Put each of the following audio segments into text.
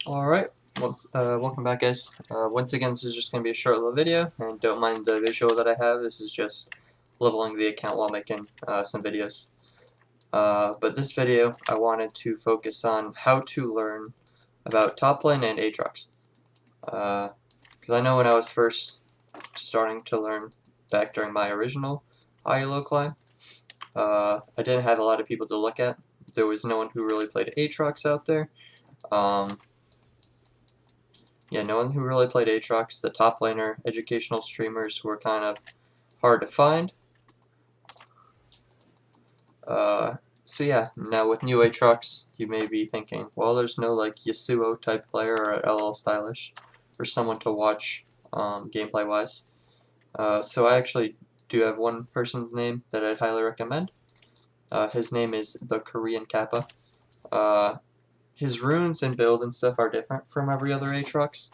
Alright, well, welcome back guys. Once again, this is just going to be a short little video, and don't mind the visual that I have. This is just leveling the account while making some videos. But this video, I wanted to focus on how to learn about top lane and Aatrox. Because I know when I was first starting to learn back during my original high-low climb, I didn't have a lot of people to look at. There was no one who really played Aatrox out there. Yeah, no one who really played Aatrox. The top laner educational streamers were kind of hard to find. So yeah, now with new Aatrox, you may be thinking, well, there's no like Yasuo type player or LL Stylish for someone to watch gameplay wise. So I actually do have one person's name that I'd highly recommend. His name is the Korean Kappa. His runes and build and stuff are different from every other Aatrox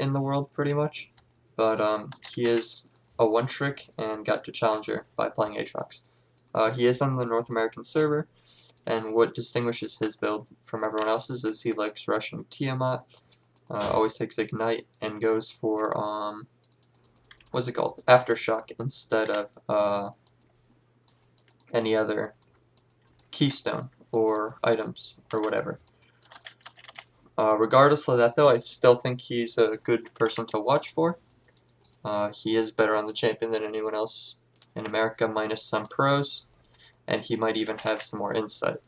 in the world, pretty much. But he is a one-trick and got to Challenger by playing Aatrox. He is on the North American server, and what distinguishes his build from everyone else's is he likes rushing Tiamat, always takes Ignite, and goes for, what's it called? Aftershock instead of any other keystone or items or whatever. Regardless of that though, I still think he's a good person to watch for. He is better on the champion than anyone else in America, minus some pros, and he might even have some more insight.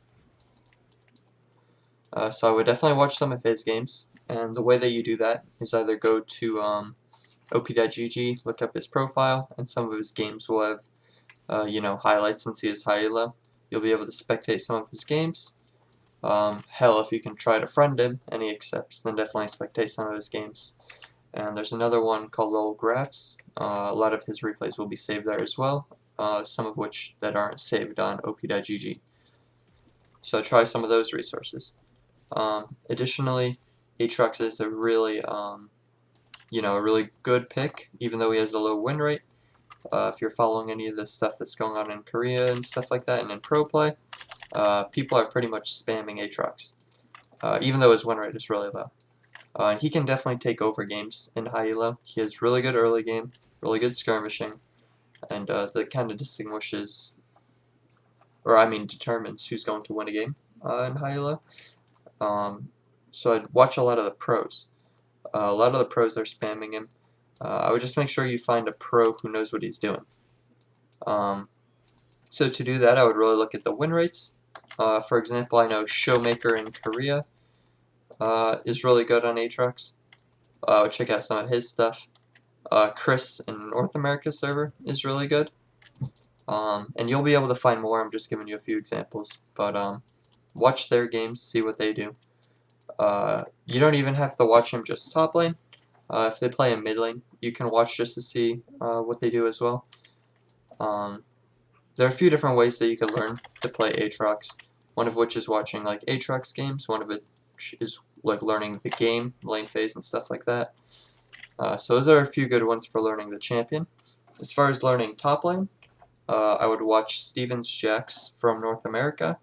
So I would definitely watch some of his games, and the way that you do that is either go to op.gg, look up his profile, and some of his games will have highlights since he is high-elo. You'll be able to spectate some of his games. Hell, if you can try to friend him and he accepts, then definitely spectate some of his games. And there's another one called Lil Graphs. A lot of his replays will be saved there as well, some of which that aren't saved on op.gg. So try some of those resources. Additionally, Aatrox is a really, a really good pick, even though he has a low win rate. If you're following any of the stuff that's going on in Korea and stuff like that, and in pro play, people are pretty much spamming Aatrox, even though his win rate is really low. And he can definitely take over games in high elo. He has really good early game, really good skirmishing, and that kind of distinguishes, or I mean determines who's going to win a game in high elo. So I'd watch a lot of the pros. A lot of the pros are spamming him. I would just make sure you find a pro who knows what he's doing. So to do that, I would really look at the win rates. For example, I know Showmaker in Korea is really good on Aatrox. Check out some of his stuff. Chris in North America server is really good. And you'll be able to find more. I'm just giving you a few examples. But watch their games, see what they do. You don't even have to watch them just top lane. If they play in mid lane, you can watch just to see what they do as well. There are a few different ways that you can learn to play Aatrox. One of which is watching like Aatrox games. One of it is like learning the game, lane phase, and stuff like that. So those are a few good ones for learning the champion. As far as learning top lane, I would watch Stevens Jax from North America.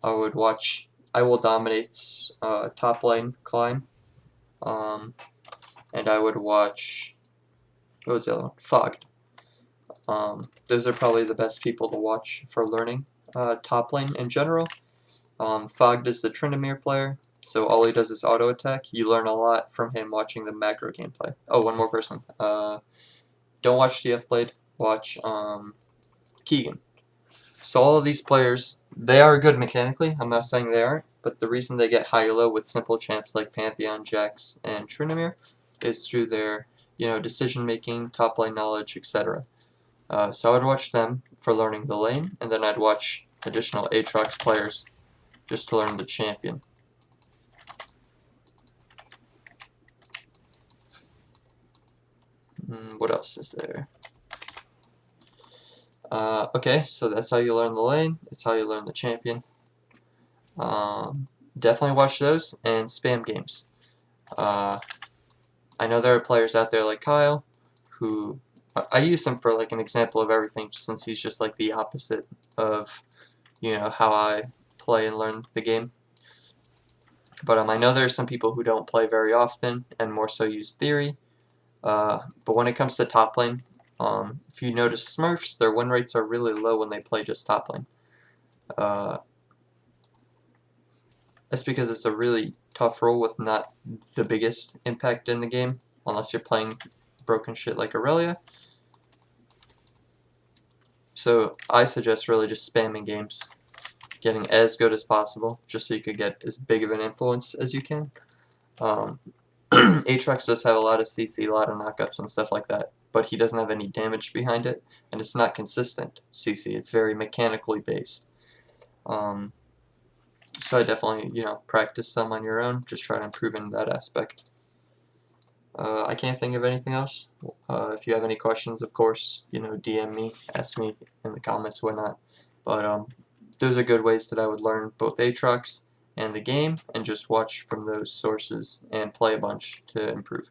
I would watch I Will Dominate's top lane climb. And I would watch, what was the other one? Fogged. Those are probably the best people to watch for learning top lane in general. Fogged is the Tryndamere player, so all he does is auto attack. You learn a lot from him watching the macro gameplay. Oh, one more person. Don't watch TF Blade, watch Keegan. So all of these players, they are good mechanically, I'm not saying they aren't, but the reason they get high-elo with simple champs like Pantheon, Jax, and Tryndamere is through their, decision-making, top-lane knowledge, etc. So I would watch them for learning the lane, and then I'd watch additional Aatrox players just to learn the champion. What else is there? Okay, so that's how you learn the lane. It's how you learn the champion. Definitely watch those and spam games. I know there are players out there like Kyle who I use him for like an example of everything, since he's just like the opposite of how I play and learn the game. But I know there are some people who don't play very often and more so use theory. But when it comes to top lane, if you notice Smurfs, their win rates are really low when they play just top lane. That's because it's a really tough role with not the biggest impact in the game, unless you're playing broken shit like Aurelia. So I suggest really just spamming games, getting as good as possible, just so you could get as big of an influence as you can. Aatrox does have a lot of CC, a lot of knockups and stuff like that, but he doesn't have any damage behind it, and it's not consistent CC. It's very mechanically based. So I definitely, practice some on your own. Just try to improve in that aspect. I can't think of anything else. If you have any questions, of course, DM me, ask me in the comments, whatnot. But those are good ways that I would learn both Aatrox and the game, and just watch from those sources and play a bunch to improve.